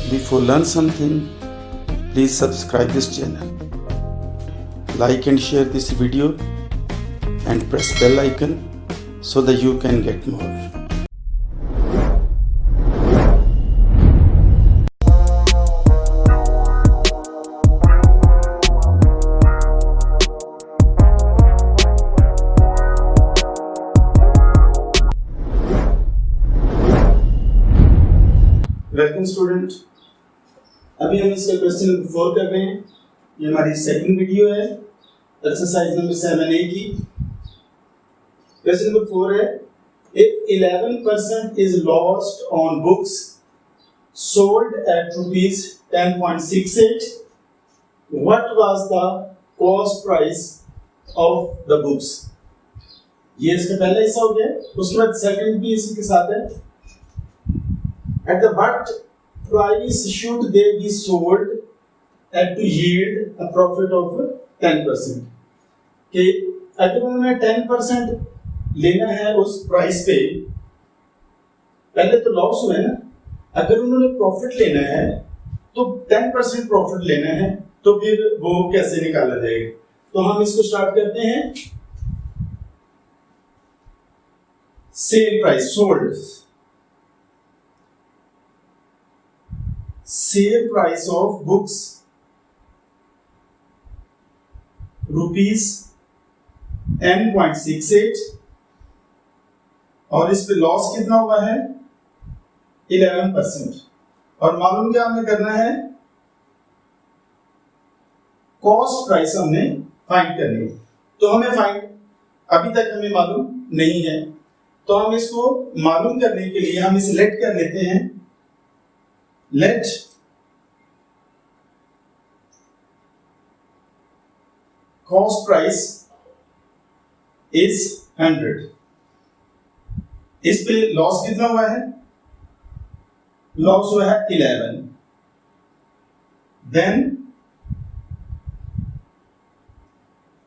Before learn something, please subscribe this channel. Like and share this video and press bell icon so that you can get more. Welcome student, अभी हम इसका question number 4 कर रहे हैं। ये हमारी second video है exercise number 7A की। क्वेश्चन नंबर 4 है, if 11% is lost on books sold at rupees 10.68, what was the cost price of the books. ये इसका पहला हिस्सा हो गया। उसके बाद सेकंड भी इसी के साथ है। At the what price should they be sold at to yield a profit of 10%? कि अगर उन्होंने 10% लेना है उस प्राइस पे, पहले तो लॉस हुआ है ना। अगर उन्होंने प्रॉफिट लेना है तो 10% प्रॉफिट लेना है, तो फिर वो कैसे निकाला जाएगा। तो हम इसको स्टार्ट करते हैं। Sale price sold, sale price of books rupees 10.68 और इस पे लॉस कितना हुआ है 11%। और मालूम क्या हमें करना है, कॉस्ट प्राइस हमने फाइंड करनी है। तो हमें फाइंड अभी तक हमें मालूम नहीं है, तो हम इसको मालूम करने के लिए हम इसे लेट कर लेते हैं। Let cost price is 100। इस पे लॉस कितना हुआ है, लॉस हुआ है 11। देन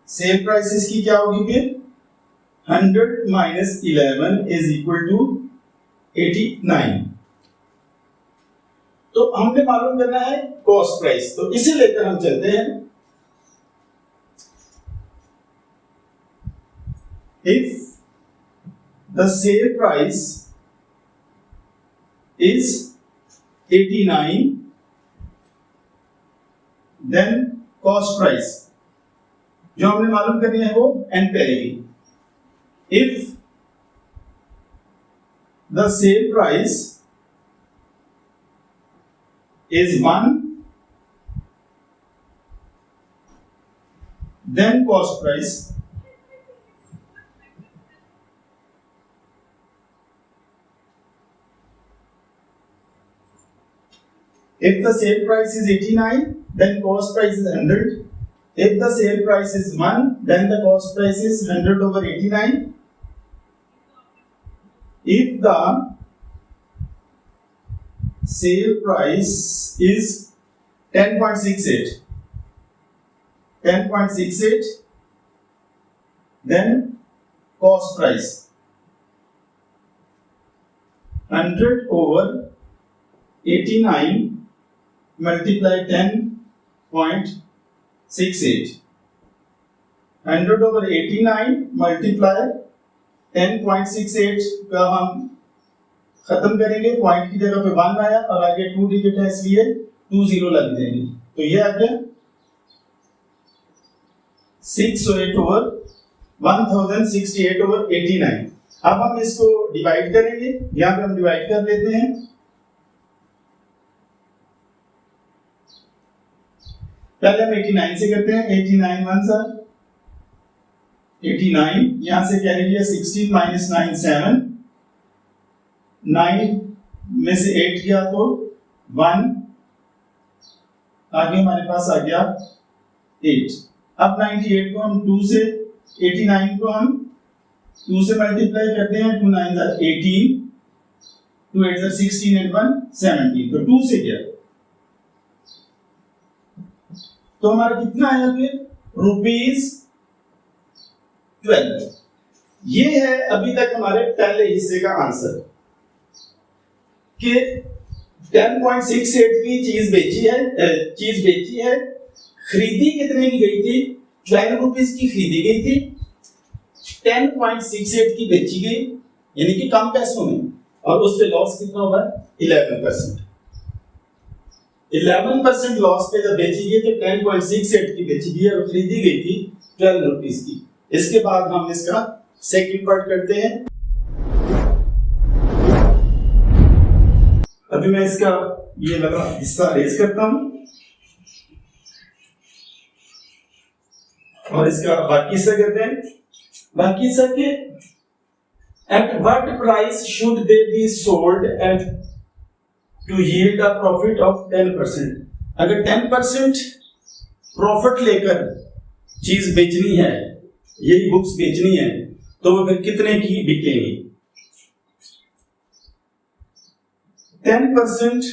सेल प्राइस इसकी क्या होगी फिर 100 माइनस 11 इज इक्वल टू 89। तो हमने मालूम करना है कॉस्ट प्राइस, तो इसे लेकर हम चलते हैं। If the sale price is 89 then cost price जो हमने मालूम करनी है वो एन पे आएगी। If the sale price is 1, then cost price if the sale price is 89 then cost price is 100। if the sale price is 1 then the cost price is 100 over 89। if the sale price is 10.68 then cost price 100 over 89 multiply 10.68 100 over 89 multiply 10.68 का हम खत्म करेंगे, point की जगह पे 1 आया और आगे 2 डिजिट है इसलिए 20 लग जाएंगे। तो ये आ गया 608 ओवर 1068 ओवर 89। अब हम इसको डिवाइड करेंगे, यहां पे हम डिवाइड कर लेते हैं। पहले हम 89 से करते हैं। 89 1 सा 89, यहां से कैरी लिया 16 माइनस 9 7, 9 में से 8 गया तो 1, आगे हमारे पास आ गया 8। अब 98 को हम 2 से 89 को हम 2 से मल्टीप्लाई करते हैं। 2 9 18, 2 8 16 and 1 17, तो 2 से गया तो हमारा कितना आया फिर ₹12। ये है अभी तक हमारे पहले हिस्से का आंसर कि 10.68 की चीज बेची है, खरीदी कितने की गई थी? 12 रुपीस की खरीदी गई थी, 10.68 की बेची गई, यानी कि कम पैसों में, और उस पे लॉस कितना हुआ? 11%। 11% लॉस पे जब बेची गई तो 10.68 की बेची गई और खरीदी गई थी 12 रुपीस की। इसके बाद हम इसका सेकंड पार्ट करते हैं। अभी मैं इसका ये वाला हिस्सा रेज करता हूं और इसका बाकी हिस्सा करते हैं। बाकी हिस्सा के at what price should they be sold at to yield a profit of 10%? अगर 10% प्रॉफिट लेकर चीज बेचनी है, यही बुक्स बेचनी है, तो वो फिर कितने की बिकेंगी? 10%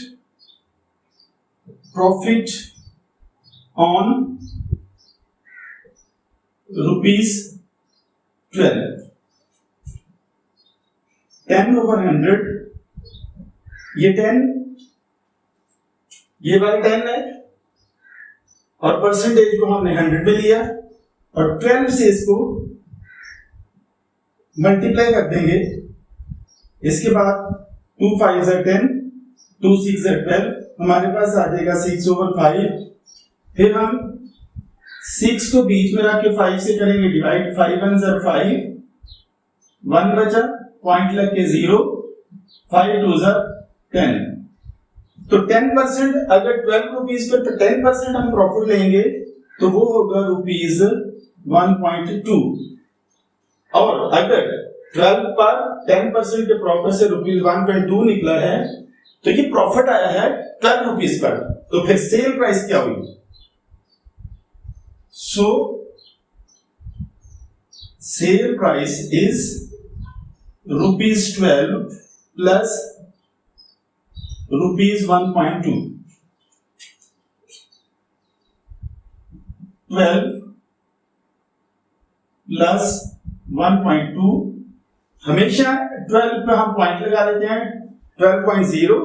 प्रॉफिट ऑन ₹12, 10/100, ये 10, ये वाला 10 है, और परसेंटेज को हमने 100 में लिया और 12 से इसको मल्टीप्लाई कर देंगे। इसके बाद 2 5 are 10, 2 6 are 12, हमारे पास आ जाएगा 6/5। फिर हम 6 को बीच में रख के 5 से करेंगे डिवाइड, 5 1 are 5, 1 बचा, पॉइंट लग के 0, 5 2 are 10। तो 10% अगर 12 रुपीस पे 10% हम प्रॉफिट लेंगे तो वो होगा ₹1.2, और अगर 12 पर 10% के प्रॉफिट से ₹1.2 निकला है तो ये प्रॉफिट आया है 12 रुपीस पर, तो फिर सेल प्राइस क्या हुई? So sale price is ₹12 plus ₹1.2। 12 plus 1.2, हमेशा 12 पे हम पॉइंट लगा लेते हैं 12.0,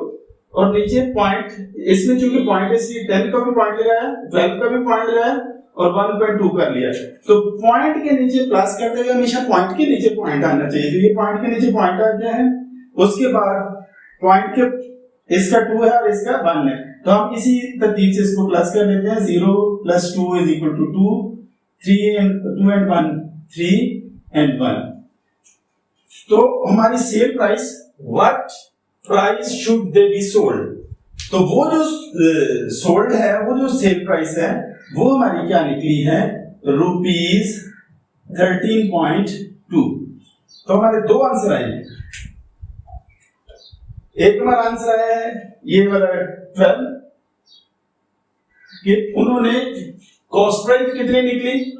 और नीचे पॉइंट, इसमें चूंकि पॉइंट इसलिए 10 का भी पॉइंट लगाया, 12 का भी पॉइंट लगाया और 1.2 कर लिया। तो पॉइंट के नीचे प्लस करते हुए हमेशा पॉइंट के नीचे पॉइंट आना चाहिए, तो ये पॉइंट के नीचे पॉइंट आ गया है। उसके बाद पॉइंट के इसका 2 है और इसका 1 है, तो हम इसी तरतीब से इसको प्लस कर लेते हैं। 0 + 2 = 2, 3 and 2 and 1 3 and 1। तो हमारी sale price, what price should they be sold, तो वो जो सोल्ड है, वो जो सेल प्राइस है, वो हमारी क्या निकली है? ₹13.2। तो हमारे दो आंसर आए हैं। एक हमारा आंसर आया है ये वाला 12 कि उन्होंने कॉस्ट प्राइस कितनी निकली,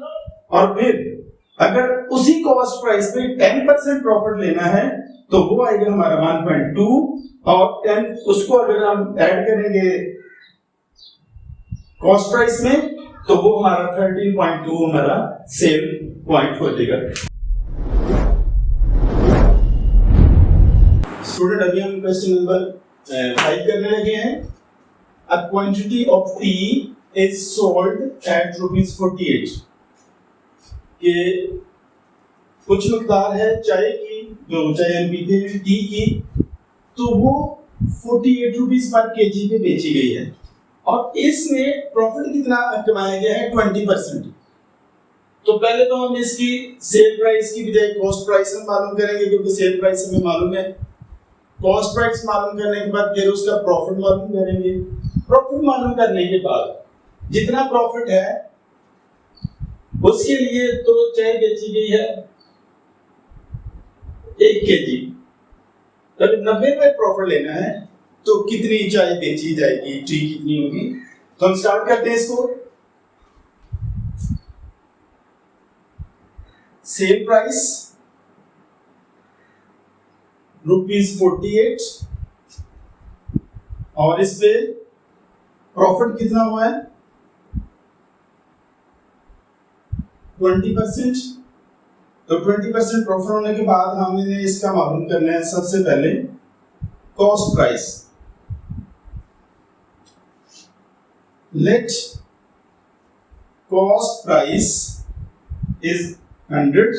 और फिर अगर उसी कॉस्ट प्राइस पे 10% प्रॉफिट लेना है तो वो आएगा हमारा 1.2, और 10 उसको अगर हम ऐड करेंगे कॉस्ट प्राइस में तो वो हमारा 13.2 हमारा सेल पॉइंट हो जाएगा। स्टूडेंट, अभी हम क्वेश्चन नंबर 5 करने लगे हैं। A quantity of tea is sold at ₹48। कि कुछ मिकदार है चाय की, जो चाय हम पीते हैं, टी की, तो वो 48 रुपीस पर केजी पे बेची गई है, और इसमें प्रॉफिट कितना कमाया गया है? 20%। तो पहले तो हम इसकी सेल प्राइस की बजाय कॉस्ट प्राइस हम मालूम करेंगे, क्योंकि सेल प्राइस हमें मालूम है। कॉस्ट प्राइस मालूम करने के बाद फिर उसका प्रॉफिट मालूम करेंगे। प्रॉफिट मालूम करने के बाद जितना प्रॉफिट है उसके लिए तो चाय बेची गई है 1 केजी, अगर 90 रुपए प्रॉफिट लेना है तो कितनी चाय बेची जाएगी, टी कितनी होगी? तो हम स्टार्ट करते हैं इसको। सेल प्राइस ₹48, और इस पे प्रॉफिट कितना हुआ है? 20%। तो 20% प्रॉफिट होने के बाद हमने इसका मालूम करना है सबसे पहले cost price. let cost price is 100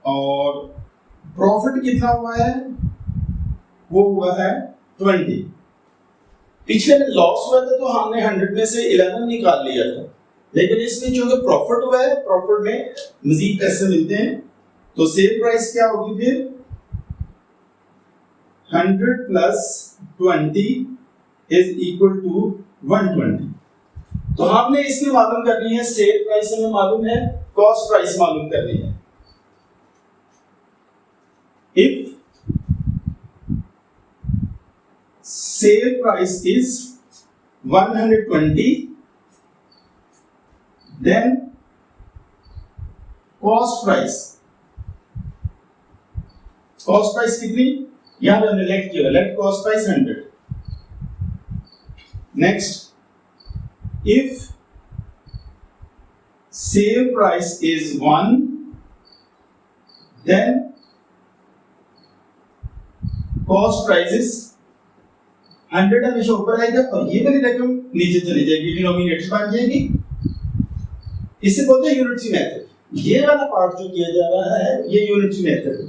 और प्रॉफिट कितना हुआ है, वो हुआ है 20। पिछले में लॉस हुआ था तो हमने 100 में से 11 निकाल लिया था, लेकिन इसमें जो प्रॉफिट हुआ है, प्रॉफिट में मजीद पैसे मिलते हैं, तो सेल प्राइस क्या होगी फिर 100 प्लस 20 इज इक्वल टू 120। तो हमने इसमें मालूम करनी है सेल प्राइस, हमें मालूम है कॉस्ट प्राइस मालूम करनी है। If sale price is 120, then cost price कितनी, यहां पे हमने लेट किया, let cost price 100। Next, if sale price is 1, then cost price is 100 हमेशा ऊपर आएगा और ये वाली रकम नीचे चली जाएगी, डिनोमिनेटर बन जाएगी। इसे बोलते हैं यूनिटरी मेथड। ये वाला पार्ट जो किया जा रहा है ये यूनिटरी मेथड है।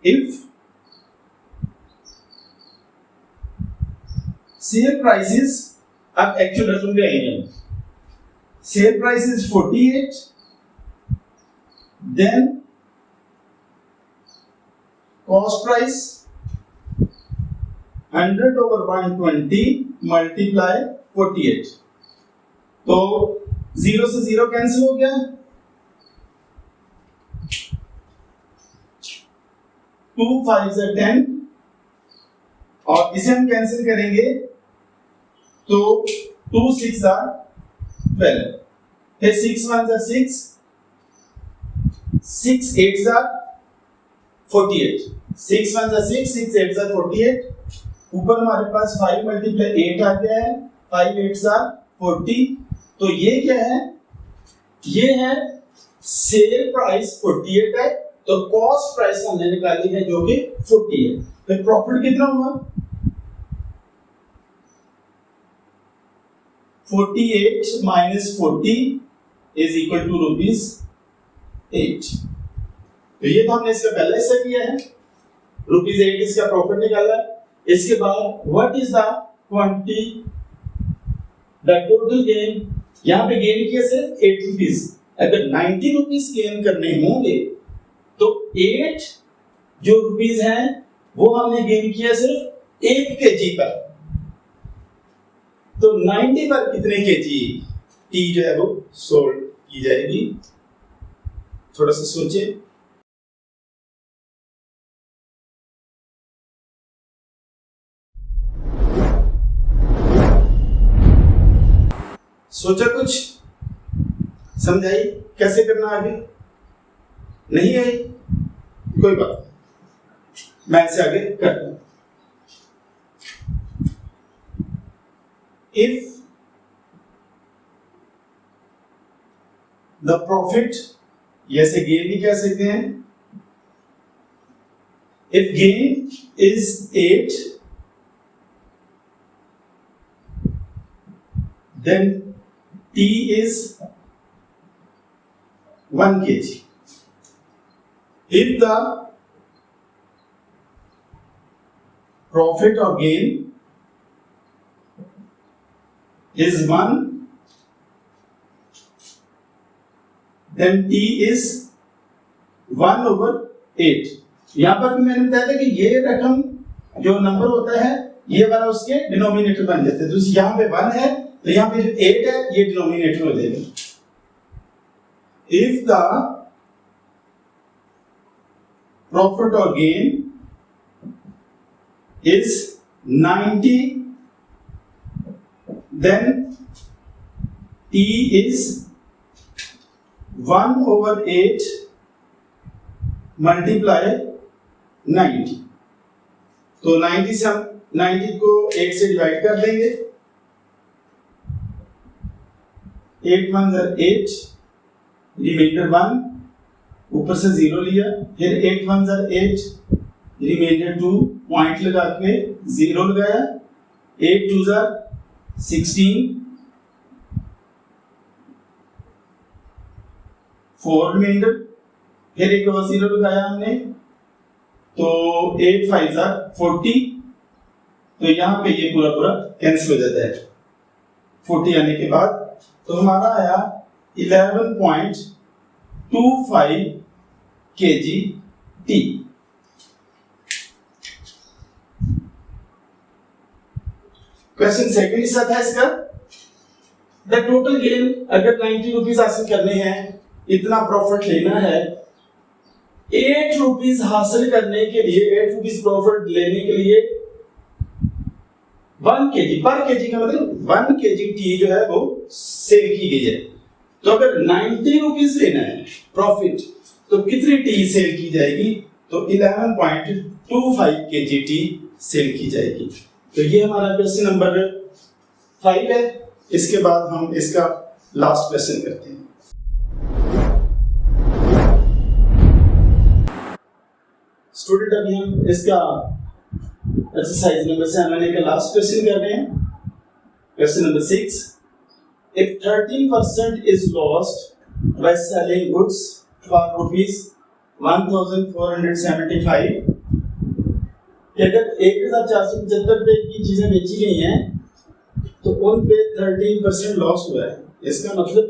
इफ सेल प्राइसेस, अब एक्चुअल रकम पे आएंगे, sale price is 48, then cost price 100 over 120 multiply 48, तो 0 से 0 कैंसिल हो गया, 2 5 are 10 और इसे हम कैंसिल करेंगे तो 2 6 are 12, फिर 6 1 are 6, 6 8 are 48, 6 1 are 6, 6 8 are 48, ऊपर हमारे पास 5 मल्टीप्लाई 8 आ गया है, 5 8 are 40, तो ये क्या है, ये है सेल प्राइस 48 है, तो कॉस्ट प्राइस हमने निकाली है जो कि 40 है। फिर प्रॉफिट कितना हुआ, 48 माइनस 40 इज इक्वल टू ₹8। तो ये तो हमने इसका पहले से किया है, ₹8 इसका प्रॉफिट निकाला है। इसके बाद what is the quantity, the total gain, यहां पे गेन किया सिर्फ 8 रुपीस, अगर 90 रुपीस गेन करने होंगे तो 8 जो रुपीस हैं वो हमने गेन किया सिर्फ 1 केजी पर, तो 90 पर कितने केजी टी जो है वो सोल्ड की जाएगी, थोड़ा सा सोचे। सोचा कुछ, समझाई कैसे करना, आगे नहीं आई कोई बात, मैं इसे आगे करता हूं। इफ द प्रॉफिट, जैसे गेन भी कह सकते हैं, if gain is 8, then T is 1 kg. If the profit or gain is 1, then T is 1 over 8। यहां पर भी मैंने बताया था कि ये रकम जो नंबर होता है ये वाला उसके डिनोमिनेटर बन जाते हैं, तो यहां पे 1 है तो यहां पे जो 8 है ये डिनोमिनेटर हो जाएगा। इफ द प्रॉफिट और gain is 90, then T is 1 over 8 multiply 90, तो 90 से हम 90 को 8 से डिवाइड कर देंगे, 8 1 are 8, रिमाइंडर 1, ऊपर से 0 लिया, फिर 8 1 are 8, रिमाइंडर 2, पॉइंट लगा के 0 लगाया, 8 2 जार 16, 4 रिमाइंडर, फिर एक और 0 लगाया हमने, तो 8 5 जार 40, तो यहाँ पे ये पूरा पूरा कैंसिल हो जाता है 40 आने के बाद। तो हमारा आया 11.25 kg/t। क्वेश्चन सेकंड हिस्सा था इसका, द टोटल गेन अगर 90 रुपीज हासिल करने हैं, इतना प्रॉफिट लेना है, 8 रुपीज हासिल करने के लिए, 8 रुपीज प्रॉफिट लेने के लिए 1 kg पर केजी का मतलब 1 kg टी जो है वो सेल की गई है। तो अगर 90 रुपीज लेना है प्रॉफिट, तो कितनी टी सेल की जाएगी? तो 11.25 kg टी सेल की जाएगी। तो ये हमारा क्वेश्चन नंबर 5 है। इसके बाद हम इसका लास्ट क्वेश्चन करते हैं। स्टूडेंट अभी हम इसका एक्सरसाइज नंबर 7 का लास्ट क्वेश्चन कर रहे हैं। Question number 6, if 13% is lost by selling goods for rupees 1475, अगर 1475 रुपए की चीजें बेची गई हैं तो उन पे 13% लॉस हुआ है। इसका मतलब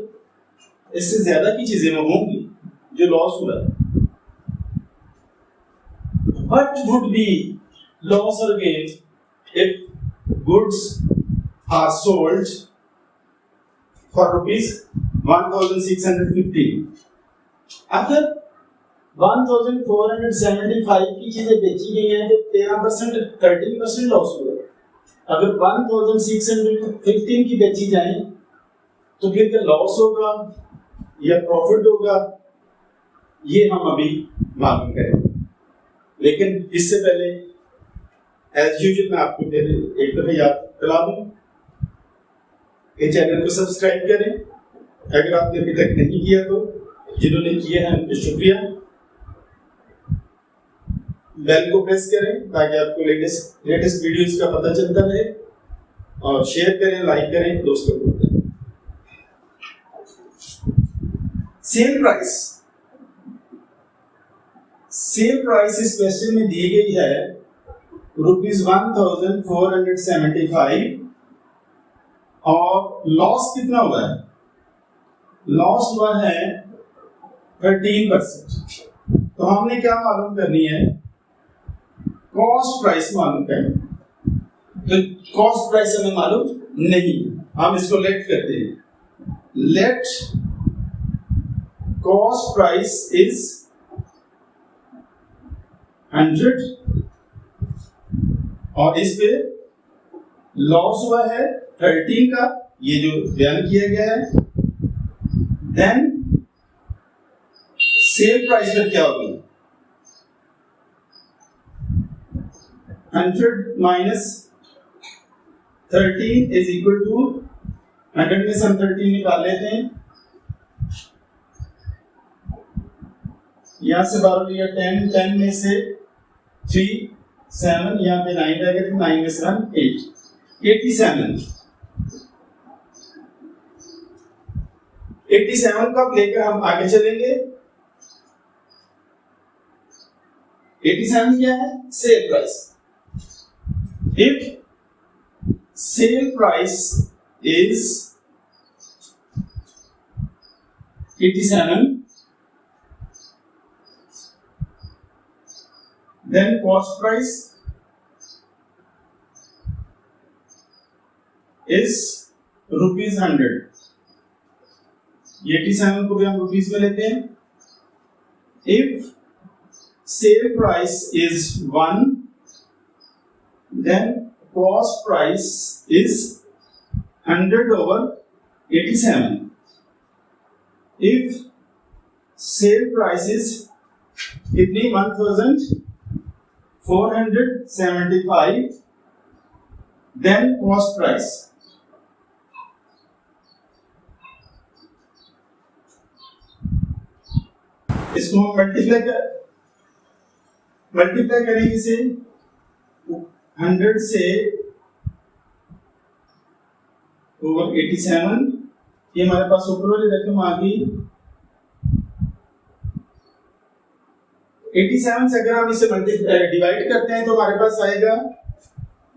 इससे ज्यादा की चीजें होंगी जो लॉस हुआ है। What would be loss or gain if goods are sold for rupees 1650? अगर 1475 की चीजें बेची गई हैं तो 13% लॉस हुआ। अगर 1615 की बेची जाए तो फिर क्या लॉस होगा या प्रॉफिट होगा, ये हम अभी मालूम करेंगे। लेकिन इससे पहले एज यूजुअल मैं आपको फिर एक दफा याद दिला दूं कि चैनल को सब्सक्राइब करें अगर आपने अभी तक नहीं किया तो, जिन्होंने किया है उनको शुक्रिया। बेल को प्रेस करें ताकि आपको लेटेस्ट वीडियोस का पता चलता रहे, और शेयर करें, लाइक करें दोस्तों को। सेल प्राइस इस क्वेश्चन में दी गई है रुपीज 1475, और लॉस कितना हुआ है? लॉस हुआ है 13%। तो हमने क्या मालूम करनी है? कॉस्ट प्राइस मालूम करनी। तो कॉस्ट प्राइस हमें मालूम नहीं, हम इसको लेट करते हैं। लेट कॉस्ट प्राइस इज 100, और इस पे लॉस हुआ है 13 का, ये जो बयान किया गया है। देन सेल प्राइस पर क्या होगी? 100 minus 13 is equal to 100 में से हम 13 निकाल लेते हैं, यहां से 12 लिया 10 में से 3 7, यहाँ पे 9 रहेगा, 9 में से 1 8, 87 को लेकर हम आगे चलेंगे। 87 क्या है? Sale price. If sale price is 87, then cost price is rupees 100। 87 को भी हम रुपीस में लेते हैं। If sale price is 1, then cost price is 100 over 87. If sale price is कितनी 1475, then cost price इसको हम मल्टीप्लाई करेंगे से 100 से over 87, ये हमारे पास ऊपर वाली रकम आ गई 87 से। अगर हम इसे डिवाइड करते हैं तो हमारे पास आएगा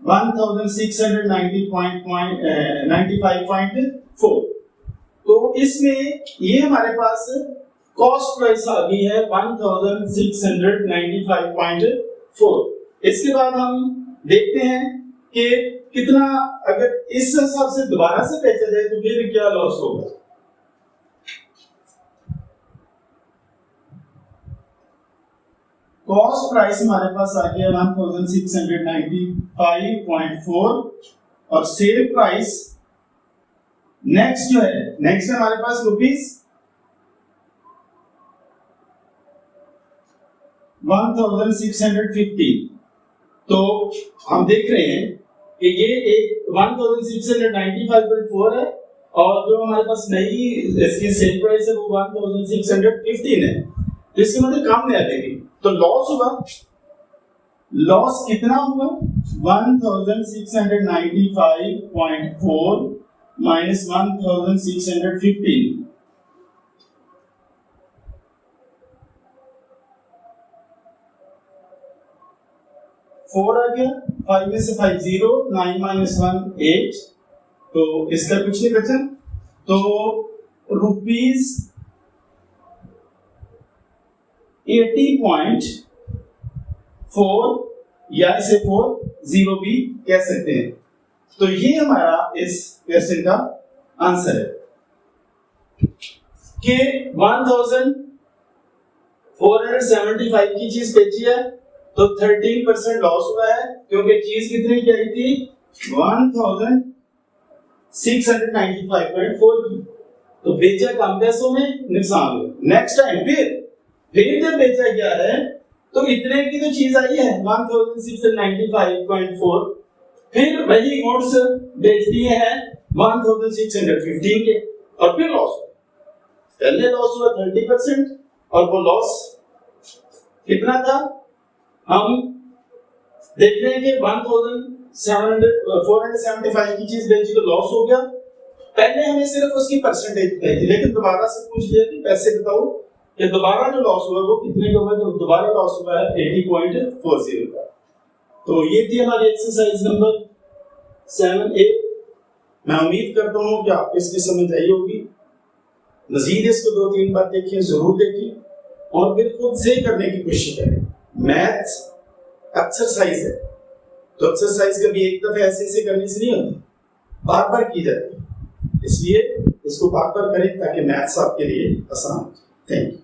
1690.95.4। तो इसमें ये हमारे पास कॉस्ट प्राइस आ गई है 1695.4। इसके बाद हम देखते हैं कि कितना, अगर इस हिसाब से दोबारा से बेचा जाए तो फिर क्या लॉस होगा। कॉस्ट प्राइस हमारे पास आ गया 1695.4 और सेल प्राइस नेक्स्ट जो है, नेक्स्ट है हमारे पास ₹1650। तो हम देख रहे हैं कि ये एक 1695.4 है और जो हमारे पास नई इसकी सेल प्राइस है वो 1615 है। तो इसके मतलब काम नहीं आएगी। तो लॉस हुआ, लॉस कितना हुआ 1695.4 माइनस 1615, 4 आ गया, 5 में से 5 0, 9 minus 1 8, तो इसका कुछ नहीं बचा। तो ₹80.4 या इसे 40 भी कह सकते हैं। तो ये हमारा इस क्वेश्चन का आंसर है कि 1475 की चीज बेची है तो 13% लॉस हुआ है, क्योंकि चीज कितने की आई थी 1695.4 की। तो बेचा कम पैसों में, नुकसान हुआ। नेक्स्ट टाइम फिर जब बेचा गया है तो इतने की तो चीज आई है 1695.4, फिर वही गुड्स बेच दिए हैं 1615 के और फिर लॉस हुआ। पहले लॉस हुआ 30% और वो लॉस कितना था हम देख रहे हैं कि 475 की चीज बेची तो लॉस हो गया। पहले हमें सिर्फ उसकी परसेंटेज बताई थी, लेकिन दोबारा से पूछ लिया कि पैसे बताओ कि दोबारा जो लॉस हुआ वो कितने का हुआ। तो दोबारा लॉस हुआ है 80.40 का। तो ये थी हमारी एक्सरसाइज नंबर 7A। मैं उम्मीद करता हूँ कि आपको इसकी समझ आई होगी। मजीद इसको 2-3 बार देखिए, जरूर देखिए और फिर खुद से करने की कोशिश करें। मैथ्स एक्सरसाइज है, तो एक्सरसाइज कभी एक दफे ऐसे करने से नहीं होती, बार बार की जाती है। इसलिए इसको बार बार करें ताकि मैथ्स आपके लिए आसान हो। Thank you.